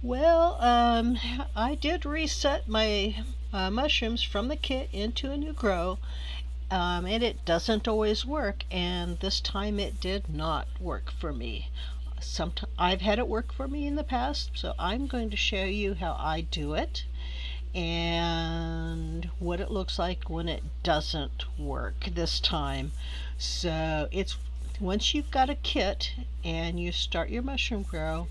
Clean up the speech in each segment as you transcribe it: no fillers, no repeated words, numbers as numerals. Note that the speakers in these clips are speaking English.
Well, I did reset my mushrooms from the kit into a new grow, and it doesn't always work, and this time it did not work for me. I've had it work for me in the past, so I'm going to show you how I do it and what it looks like when it doesn't work this time. So it's once you've got a kit and you start your mushroom grow,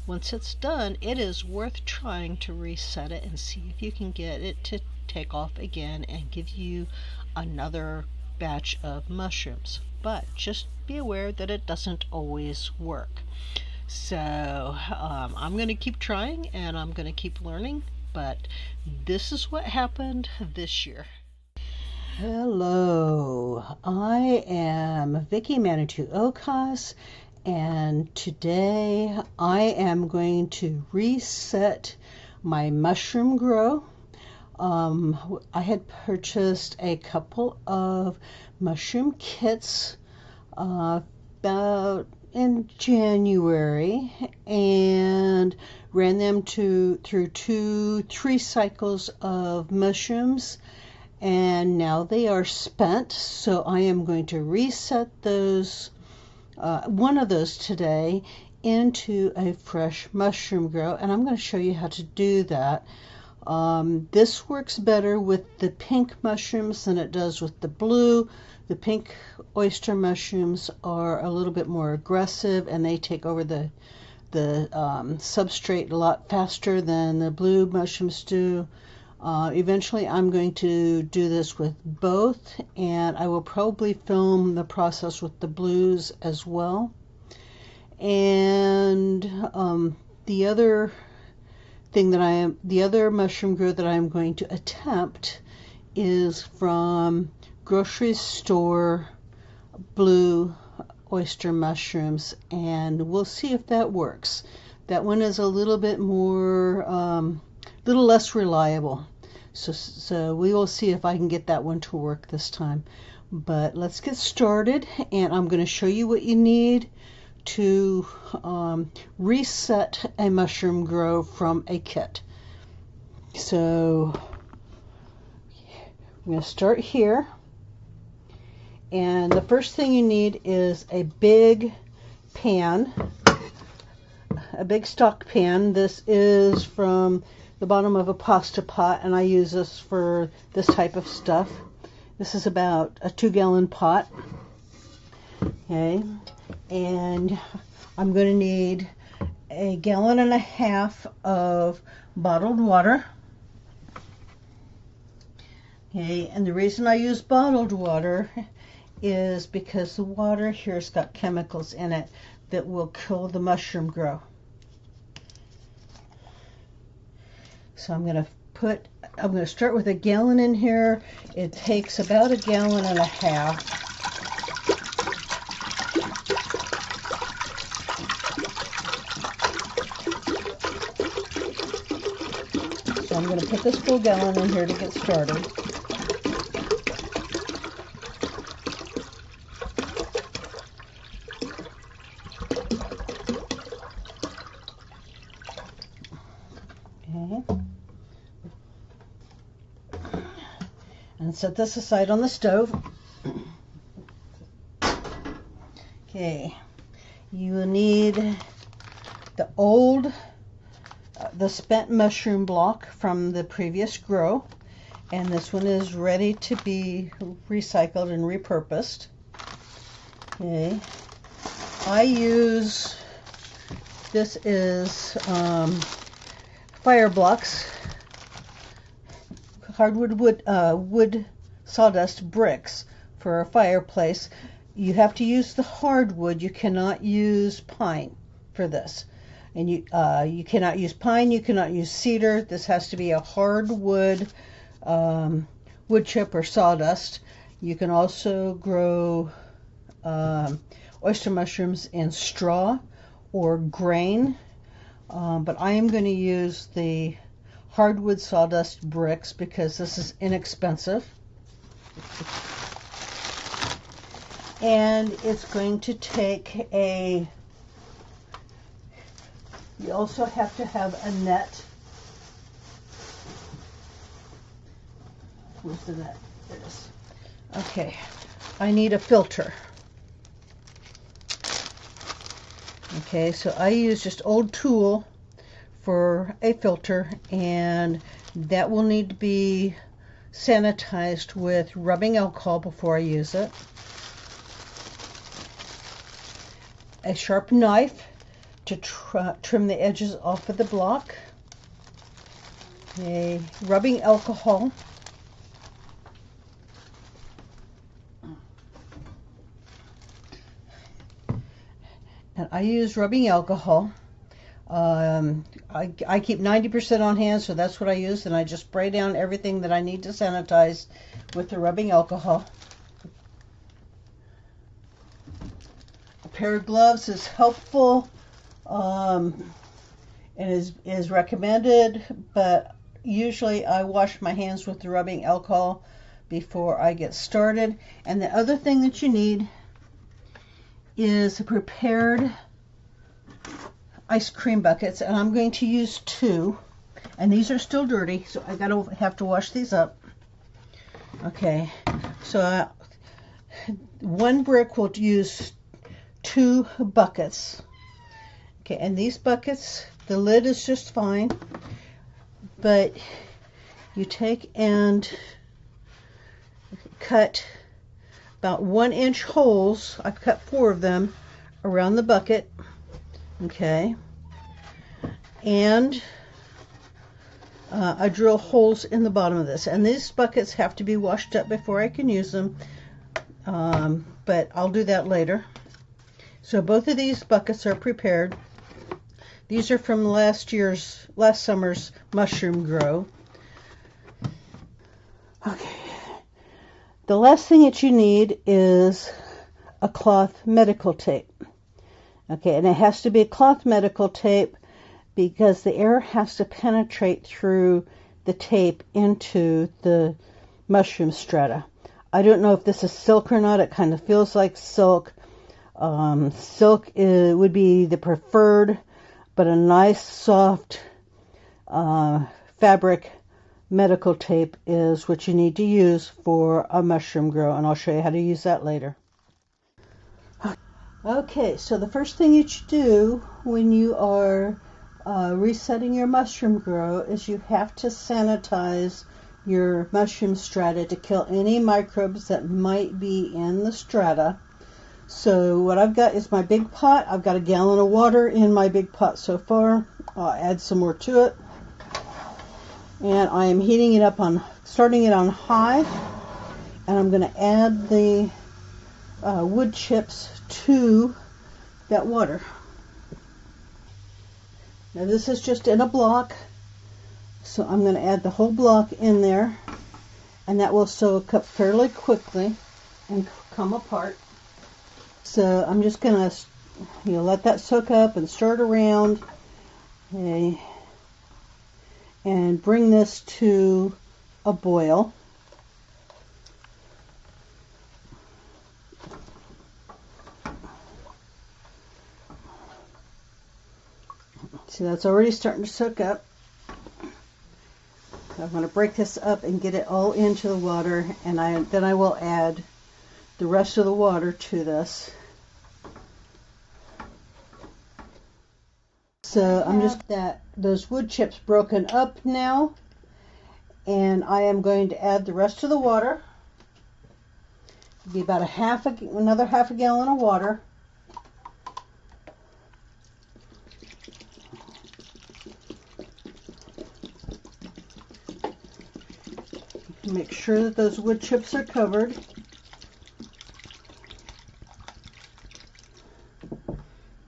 once it's done, it is worth trying to reset it and see if you can get it to take off again and give you another batch of mushrooms. But just be aware that it doesn't always work. So I'm going to keep trying and I'm going to keep learning, but this is what happened this year. Hello, I am Vicky Manitou Okas, and today I am going to reset my mushroom grow. I had purchased a couple of mushroom kits about in January and ran them through 3 cycles of mushrooms, and now they are spent, so I am going to reset those one of those today into a fresh mushroom grow, and I'm going to show you how to do that. This works better with the pink mushrooms than it does with the blue. The pink oyster mushrooms are a little bit more aggressive and they take over the substrate a lot faster than the blue mushrooms do. Eventually I'm going to do this with both, and I will probably film the process with the blues as well. And the other mushroom grow that I'm going to attempt is from grocery store blue oyster mushrooms, and we'll see if that works. That one is a little bit more little less reliable, so we will see if I can get that one to work this time. But let's get started, and I'm going to show you what you need to reset a mushroom grow from a kit. So I'm going to start here, and the first thing you need is a big pan, a big stock pan. This is from the bottom of a pasta pot, and I use this for this type of stuff. This is about a 2-gallon pot. Okay, and I'm going to need 1.5 gallons of bottled water. Okay, and the reason I use bottled water is because the water here's got chemicals in it that will kill the mushroom grow. So I'm going to start with 1 gallon in here. It takes about 1.5 gallons. So I'm going to put this full gallon in here to get started. Okay. And set this aside on the stove. Okay, you will need the spent mushroom block from the previous grow, and this one is ready to be recycled and repurposed. Okay, this is fire blocks, hardwood wood sawdust bricks for a fireplace. You have to use the hardwood. You cannot use pine for this, and you cannot use pine. You cannot use cedar. This has to be a hardwood wood chip or sawdust. You can also grow oyster mushrooms in straw or grain, but I am going to use the hardwood sawdust bricks because this is inexpensive. And it's going to take a You also have to have a net. Where's the net? There it is. Okay, I need a filter. Okay, so I use just old tool for a filter, and that will need to be sanitized with rubbing alcohol before I use it. A sharp knife to trim the edges off of the block. A rubbing alcohol. And I use rubbing alcohol. I keep 90% on hand, so that's what I use, and I just spray down everything that I need to sanitize with the rubbing alcohol. A pair of gloves is helpful and is recommended, but usually I wash my hands with the rubbing alcohol before I get started. And the other thing that you need is a prepared ice cream buckets, and I'm going to use 2, and these are still dirty, so I have to wash these up. Okay, so one brick will use 2 buckets. Okay, and these buckets, the lid is just fine, but you take and cut about 1-inch holes. I've cut 4 of them around the bucket. Okay, and I drill holes in the bottom of this, and these buckets have to be washed up before I can use them, but I'll do that later. So both of these buckets are prepared. These are from last summer's mushroom grow. Okay, the last thing that you need is a cloth medical tape. Okay, and it has to be a cloth medical tape because the air has to penetrate through the tape into the mushroom strata. I don't know if this is silk or not. It kind of feels like silk. Silk would be the preferred, but a nice soft fabric medical tape is what you need to use for a mushroom grow, and I'll show you how to use that later. Okay, so the first thing that you do when you are resetting your mushroom grow is you have to sanitize your mushroom strata to kill any microbes that might be in the strata. So what I've got is my big pot. I've got a gallon of water in my big pot so far. I'll add some more to it. And I am heating it up starting it on high. And I'm going to add the wood chips to that water. Now this is just in a block, so I'm going to add the whole block in there, and that will soak up fairly quickly and come apart. So I'm just going to let that soak up and stir it around, okay, and bring this to a boil. See, that's already starting to soak up. So I'm going to break this up and get it all into the water, and then I will add the rest of the water to this. So I'm just those wood chips broken up now, and I am going to add the rest of the water. It'll be about another half a gallon of water. Make sure that those wood chips are covered.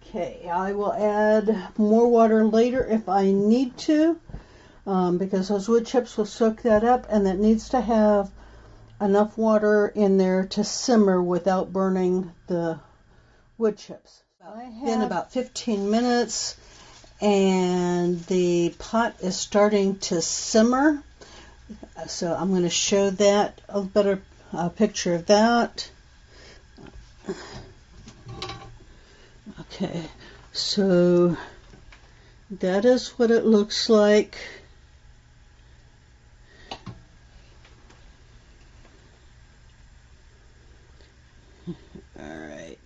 Okay, I will add more water later if I need to, because those wood chips will soak that up, and that needs to have enough water in there to simmer without burning the wood chips. Been about 15 minutes, and the pot is starting to simmer. So I'm going to show that a better picture of that. Okay, so That is what it looks like. All right.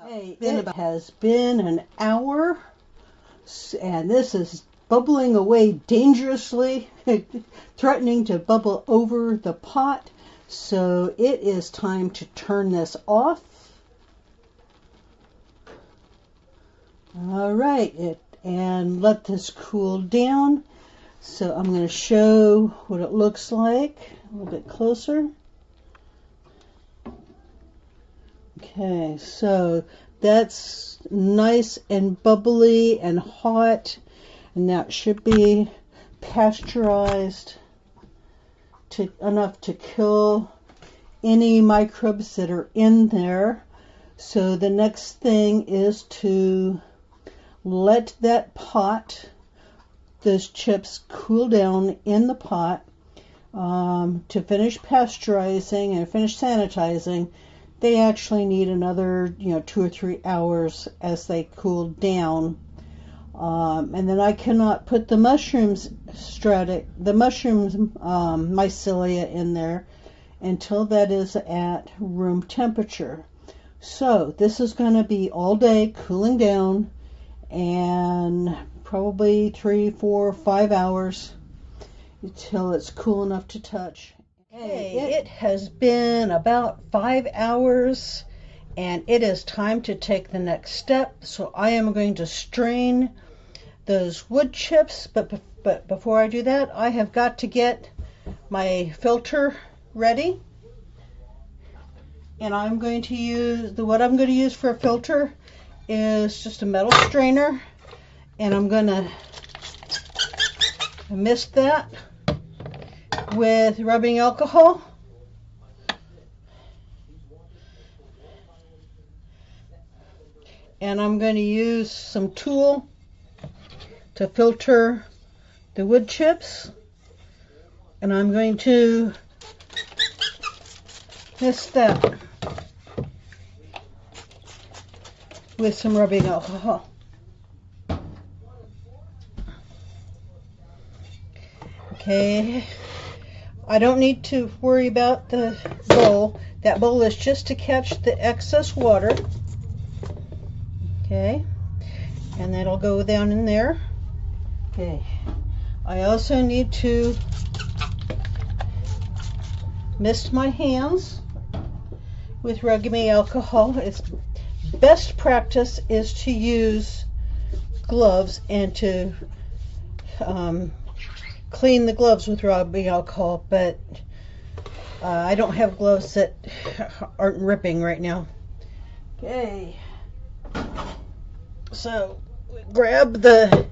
Hey, it has been an hour, and this is bubbling away dangerously, threatening to bubble over the pot. So it is time to turn this off. All right, and let this cool down. So I'm going to show what it looks like a little bit closer. Okay, so that's nice and bubbly and hot, and that should be pasteurized enough to kill any microbes that are in there. So the next thing is to let that pot, those chips, cool down in the pot to finish pasteurizing and finish sanitizing. They actually need another 2 or 3 hours as they cool down. And then I cannot put the mushrooms mycelia in there until that is at room temperature. So this is going to be all day cooling down, and probably 3, 4, 5 hours until it's cool enough to touch. Okay, it has been about 5 hours, and it is time to take the next step. So I am going to strain those wood chips, but before I do that, I have got to get my filter ready. And I'm going to use what I'm going to use for a filter is just a metal strainer, and I'm going to mist that with rubbing alcohol. And I'm going to use some tool to filter the wood chips, and I'm going to mist that with some rubbing alcohol. Okay, I don't need to worry about the bowl. That bowl is just to catch the excess water. Okay, and that'll go down in there. Okay, I also need to mist my hands with rubbing alcohol. It's best practice is to use gloves and to clean the gloves with rubbing alcohol, but I don't have gloves that aren't ripping right now. Okay, so grab the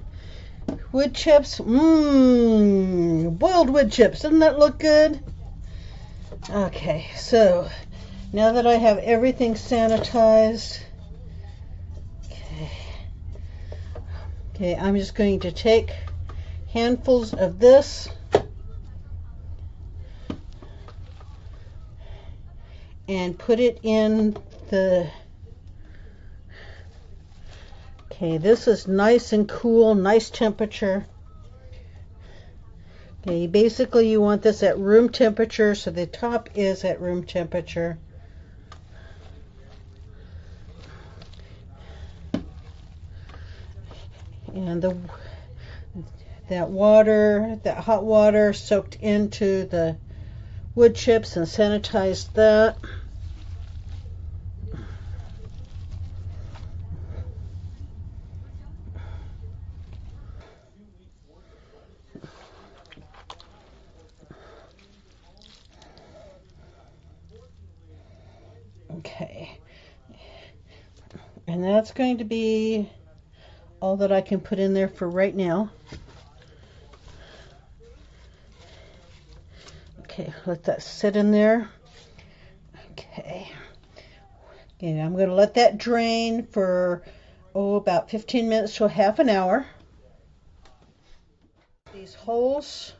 wood chips. Boiled wood chips. Doesn't that look good? Okay, so now that I have everything sanitized, okay, I'm just going to take handfuls of this and put it in the, okay, this is nice and cool, nice temperature. Okay, basically you want this at room temperature, so the top is at room temperature. And that hot water soaked into the wood chips and sanitized that. Okay, and that's going to be all that I can put in there for right now. Okay, let that sit in there. Okay, I'm going to let that drain for about 15 minutes to a half an hour. These holes,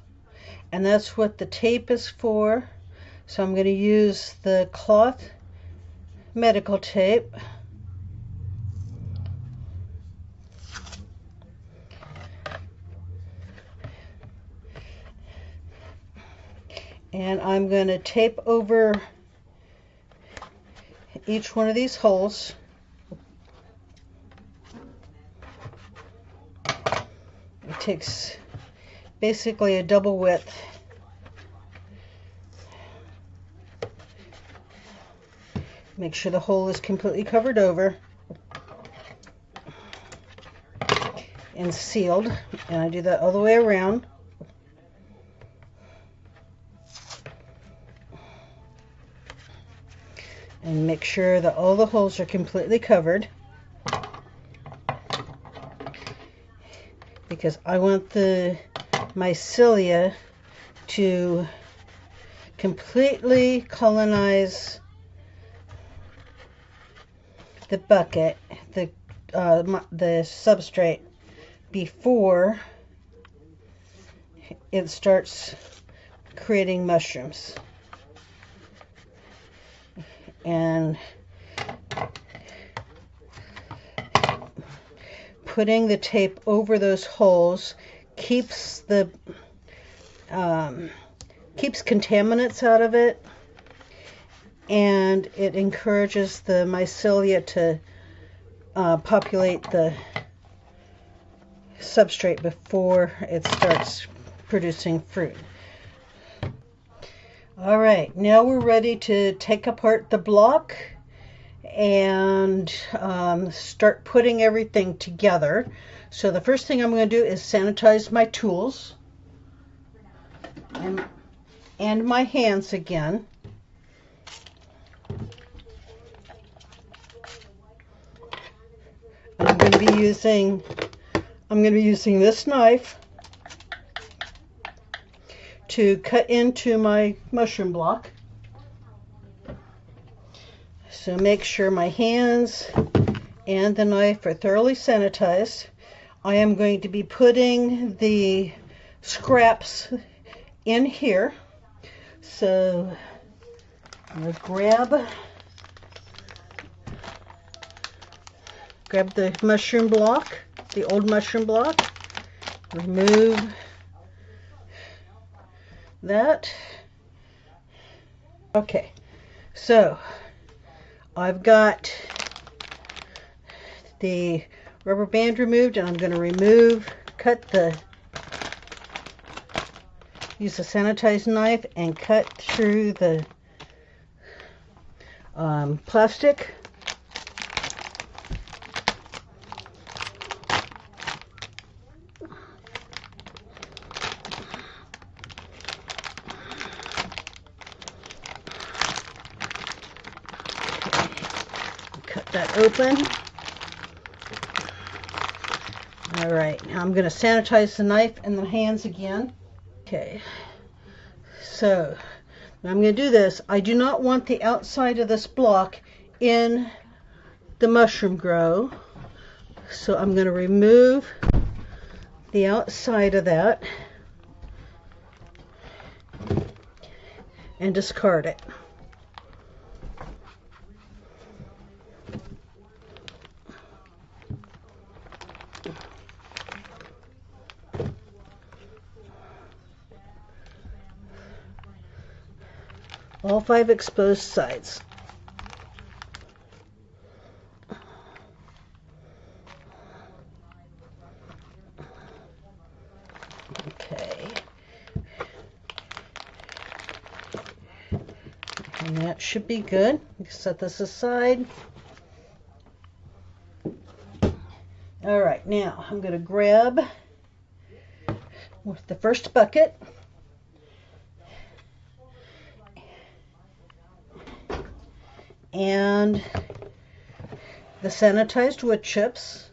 and that's what the tape is for. So I'm going to use the cloth medical tape. And I'm going to tape over each one of these holes. It takes basically a double width. Make sure the hole is completely covered over and sealed, and I do that all the way around. And make sure that all the holes are completely covered, because I want the mycelia to completely colonize the bucket, the substrate, before it starts creating mushrooms. And putting the tape over those holes keeps the keeps contaminants out of it, and it encourages the mycelia to populate the substrate before it starts producing fruit. All right, now we're ready to take apart the block and start putting everything together. So the first thing I'm going to do is sanitize my tools and my hands again. And I'm going to be using this knife to cut into my mushroom block. So make sure my hands and the knife are thoroughly sanitized. I am going to be putting the scraps in here. So I'm going to grab the mushroom block, the old mushroom block, remove that. Okay, so I've got the rubber band removed, and I'm going to use a sanitized knife and cut through the plastic. Cut that open. All right, now I'm going to sanitize the knife and the hands again. Okay, so I'm going to do this. I do not want the outside of this block in the mushroom grow, so I'm going to remove the outside of that and discard it. All 5 exposed sides. Okay. And that should be good. Set this aside. All right, now I'm going to grab the first bucket and the sanitized wood chips.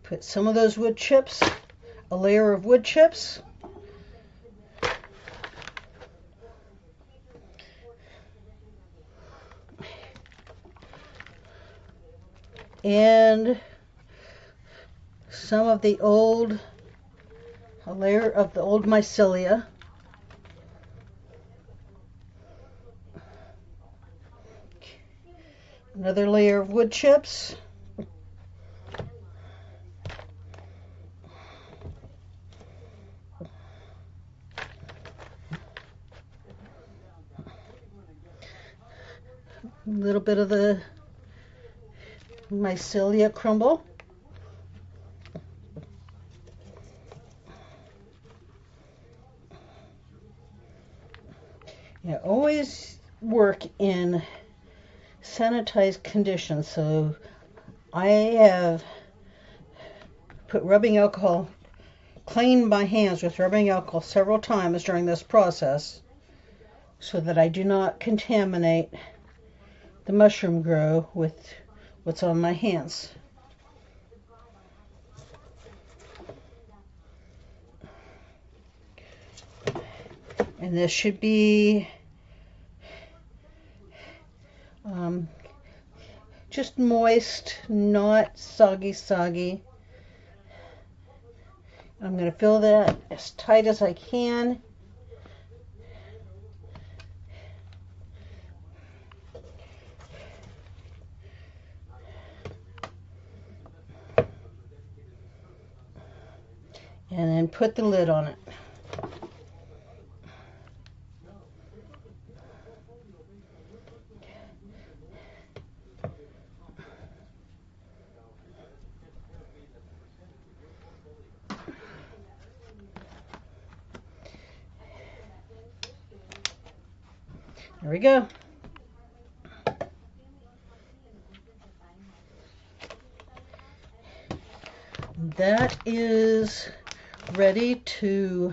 Put some of those wood chips, a layer of wood chips. And some of the a layer of the old mycelia. Another layer of wood chips. A little bit of the mycelia crumble. Yeah, always work in sanitized conditions. So I have put rubbing alcohol, cleaned my hands with rubbing alcohol several times during this process so that I do not contaminate the mushroom grow with what's on my hands. And this should be just moist, not soggy. I'm going to fill that as tight as I can. And then put the lid on it. There we go. That is ready to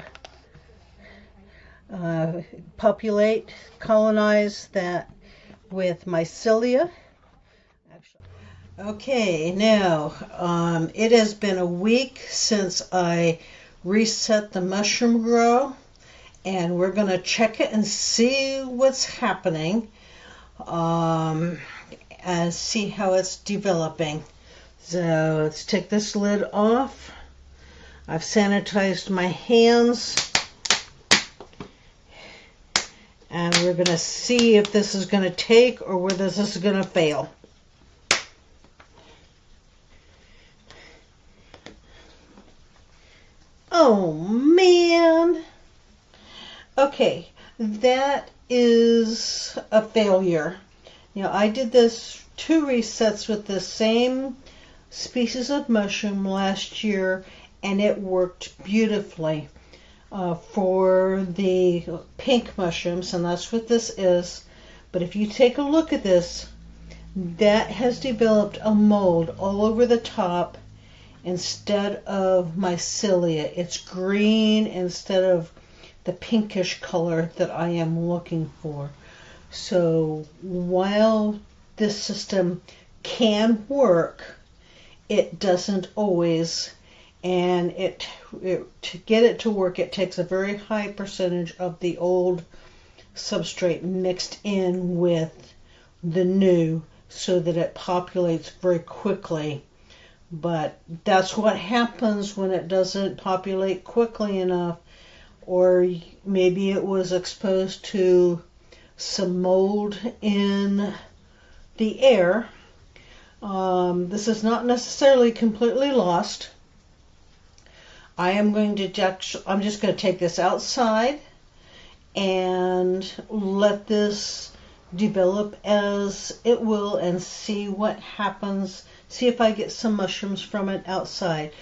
populate, colonize that with mycelia. Okay, now it has been a week since I reset the mushroom grow, and we're going to check it and see what's happening and see how it's developing. So let's take this lid off. I've sanitized my hands, and we're going to see if this is going to take or whether this is going to fail. Oh man! Okay, that is a failure. Now I did this 2 resets with the same species of mushroom last year, and it worked beautifully for the pink mushrooms, and that's what this is. But if you take a look at this, that has developed a mold all over the top instead of mycelia. It's green instead of the pinkish color that I am looking for. So while this system can work, it doesn't always, and to get it to work, it takes a very high percentage of the old substrate mixed in with the new so that it populates very quickly. But that's what happens when it doesn't populate quickly enough, or maybe it was exposed to some mold in the air. This is not necessarily completely lost. I'm just going to take this outside and let this develop as it will and see what happens. See if I get some mushrooms from it outside.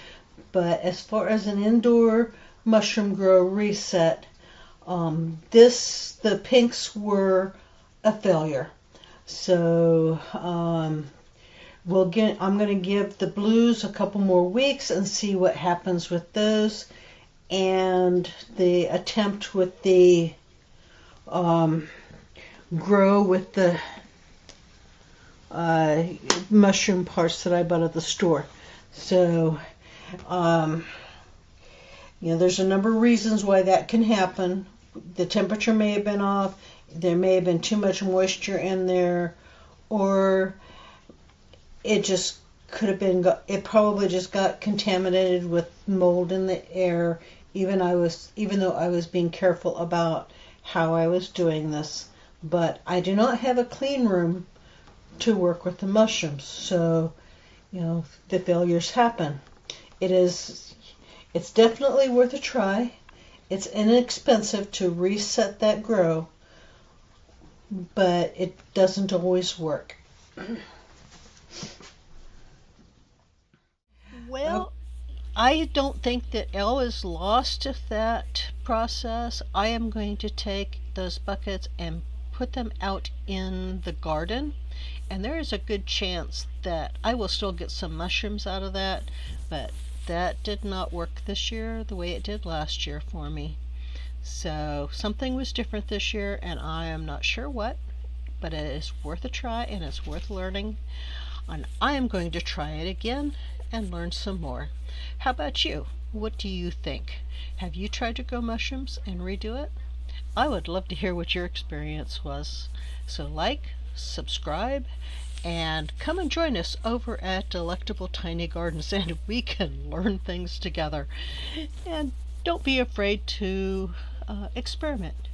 But as far as an indoor mushroom grow reset, the pinks were a failure. So I'm going to give the blues a couple more weeks and see what happens with those. And the attempt with the grow with the mushroom parts that I bought at the store. So, there's a number of reasons why that can happen. The temperature may have been off, there may have been too much moisture in there, or it just could have been, it probably just got contaminated with mold in the air, even though I was being careful about how I was doing this. But I do not have a clean room to work with the mushrooms. So, the failures happen. It's definitely worth a try. It's inexpensive to reset that grow, but it doesn't always work. Well, I don't think that Elle is lost to that process. I am going to take those buckets and put them out in the garden, and there is a good chance that I will still get some mushrooms out of that, but that did not work this year the way it did last year for me. So something was different this year, and I am not sure what, but it is worth a try and it's worth learning. And I am going to try it again and learn some more. How about you? What do you think? Have you tried to grow mushrooms and redo it? I would love to hear what your experience was. So like, subscribe, and come and join us over at Delectable Tiny Gardens, and we can learn things together. And don't be afraid to experiment.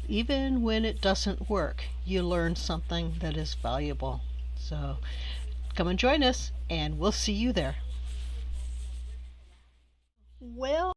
Even when it doesn't work, you learn something that is valuable. So come and join us, and we'll see you there. Well,